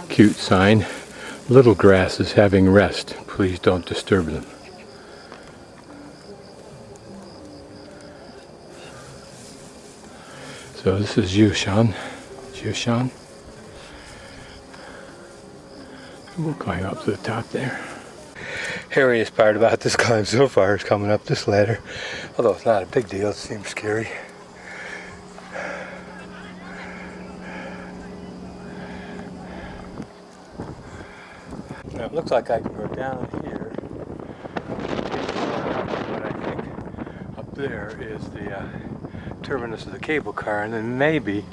cute sign. Little grasses having rest. Please don't disturb them. So this is Jiaoshan. We'll climb up to the top there. Hairiest part about this climb so far is coming up this ladder. Although it's not a big deal, it seems scary. Now it looks like I can go down here. But I think up there is the terminus of the cable car, and then maybe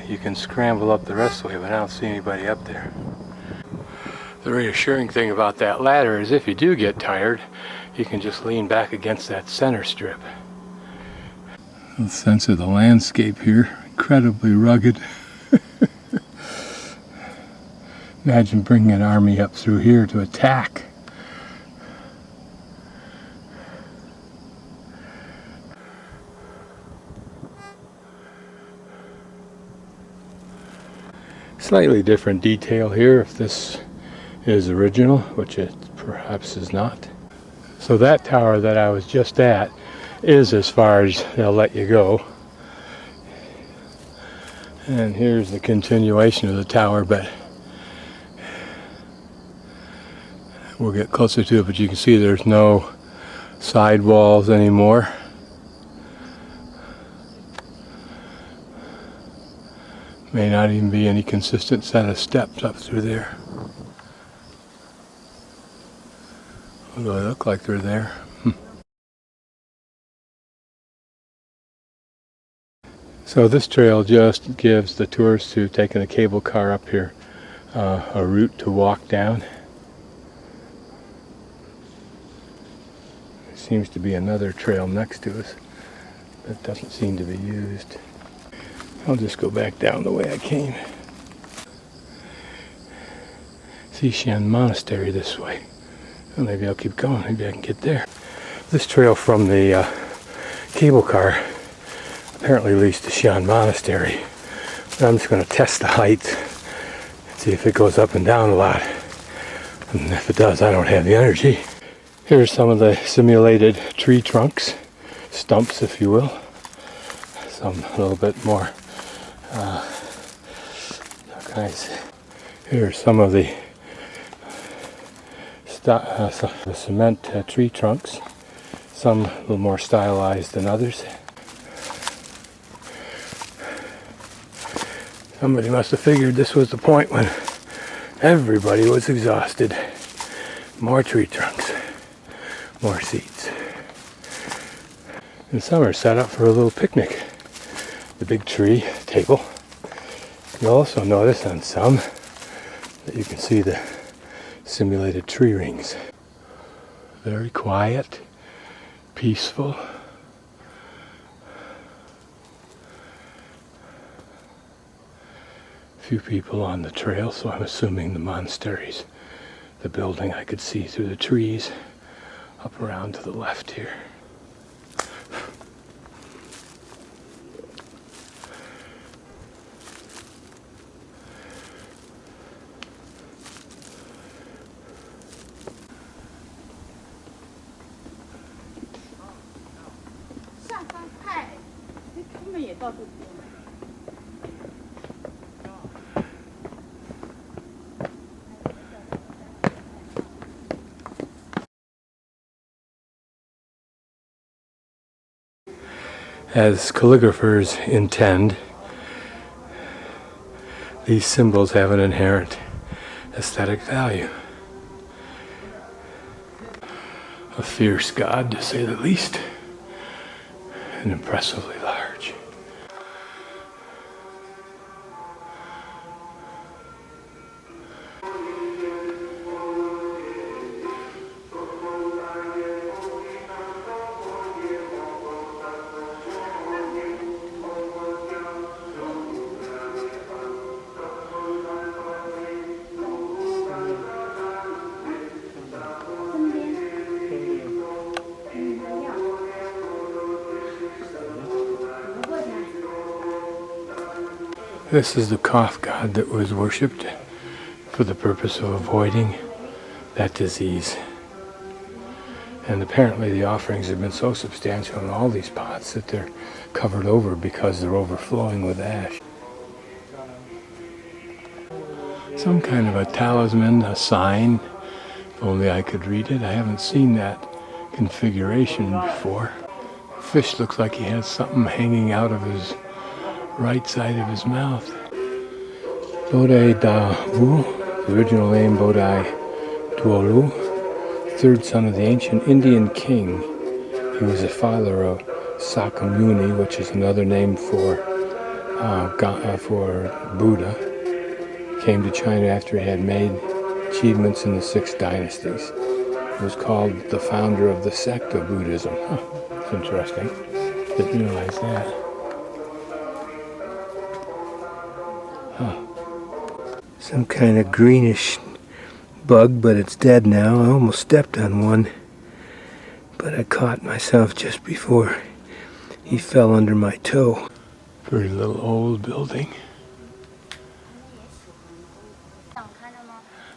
you can scramble up the rest of the way, but I don't see anybody up there. The reassuring thing about that ladder is if you do get tired, you can just lean back against that center strip. A sense of the landscape here, incredibly rugged. Imagine bringing an army up through here to attack. Slightly different detail here if this is original, which it perhaps is not. So that tower that I was just at is as far as they'll let you go. And here's the continuation of the tower, but we'll get closer to it, but you can see there's no side walls anymore. May not even be any consistent set of steps up through there. What do they look like they're there? So this trail just gives the tourists who've taken a cable car up here a route to walk down. There seems to be another trail next to us that doesn't seem to be used. I'll just go back down the way I came. Qixian Monastery this way. Well, maybe I'll keep going. Maybe I can get there. This trail from the cable car apparently leads to Qixian Monastery. But I'm just going to test the height, see if it goes up and down a lot. And if it does, I don't have the energy. Here's some of the simulated tree trunks, stumps if you will. Some a little bit more, how can I say? Here's some of the cement tree trunks, some a little more stylized than others. Somebody must have figured this was the point when everybody was exhausted. More tree trunks, more seats. And some are set up for a little picnic. The big tree table. You'll also notice on some that you can see the simulated tree rings. Very quiet, peaceful. Few people on the trail, so I'm assuming the monastery's the building I could see through the trees up around to the left here. As calligraphers intend, these symbols have an inherent aesthetic value. A fierce god, to say the least, and impressively large. This is the cough god that was worshipped for the purpose of avoiding that disease. And apparently the offerings have been so substantial in all these pots that they're covered over because they're overflowing with ash. Some kind of a talisman, a sign. If only I could read it. I haven't seen that configuration before. Fish looks like he has something hanging out of his right side of his mouth. Bodai Da Wu, the original name Bodai Duolu, third son of the ancient Indian king. He was the father of Sakyamuni, which is another name for Buddha. Came to China after he had made achievements in the 6 dynasties. He was called the founder of the sect of Buddhism. Huh, that's interesting. Didn't realize that. Huh. Some kind of greenish bug, but it's dead now. I almost stepped on one, but I caught myself just before he fell under my toe. Very little old building.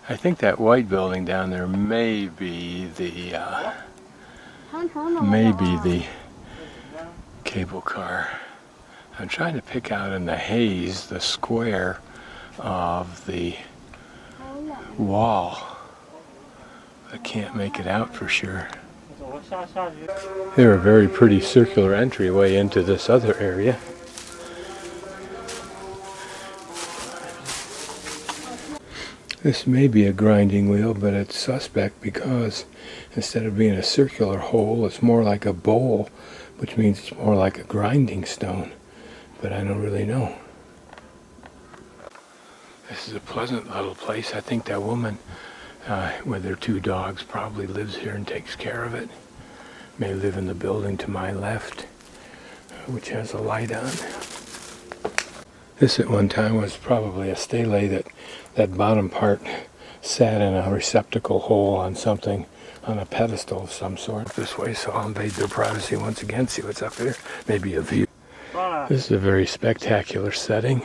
I think that white building down there may be the cable car. I'm trying to pick out in the haze the square of the wall. I can't make it out for sure. There's a very pretty circular entryway into this other area. This may be a grinding wheel, but it's suspect because instead of being a circular hole, it's more like a bowl, which means it's more like a grinding stone. But I don't really know. This is a pleasant little place. I think that woman with her 2 dogs probably lives here and takes care of it. May live in the building to my left, which has a light on. This at one time was probably a stele that bottom part sat in a receptacle hole on something, on a pedestal of some sort. This way, so I'll invade their privacy once again, see what's up here. Maybe a view. This is a very spectacular setting.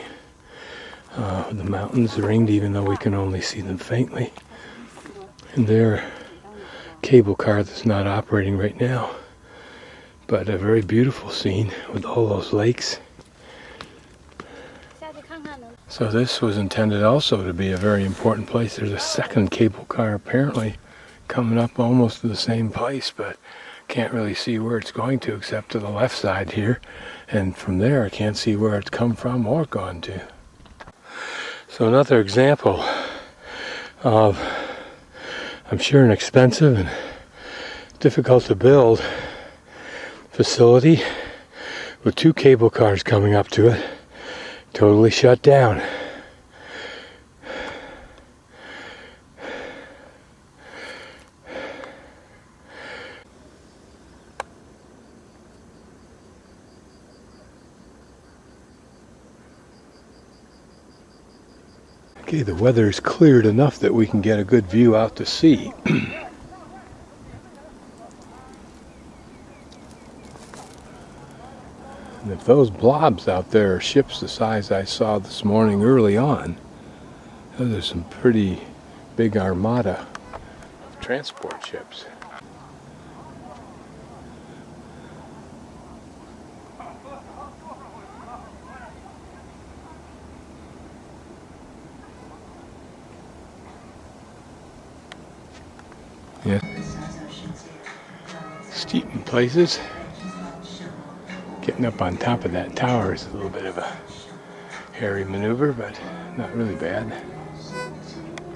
The mountains ringed, even though we can only see them faintly. And their cable car that's not operating right now. But a very beautiful scene with all those lakes. So this was intended also to be a very important place. There's a second cable car apparently coming up almost to the same place, but can't really see where it's going to except to the left side here. And from there I can't see where it's come from or gone to. So another example of, I'm sure, an expensive and difficult to build facility with 2 cable cars coming up to it. Totally shut down. Okay, the weather's cleared enough that we can get a good view out to sea. And if those blobs out there are ships the size I saw this morning early on, those are some pretty big armada of transport ships. Yeah. Steep in places. Getting up on top of that tower is a little bit of a hairy maneuver, but not really bad.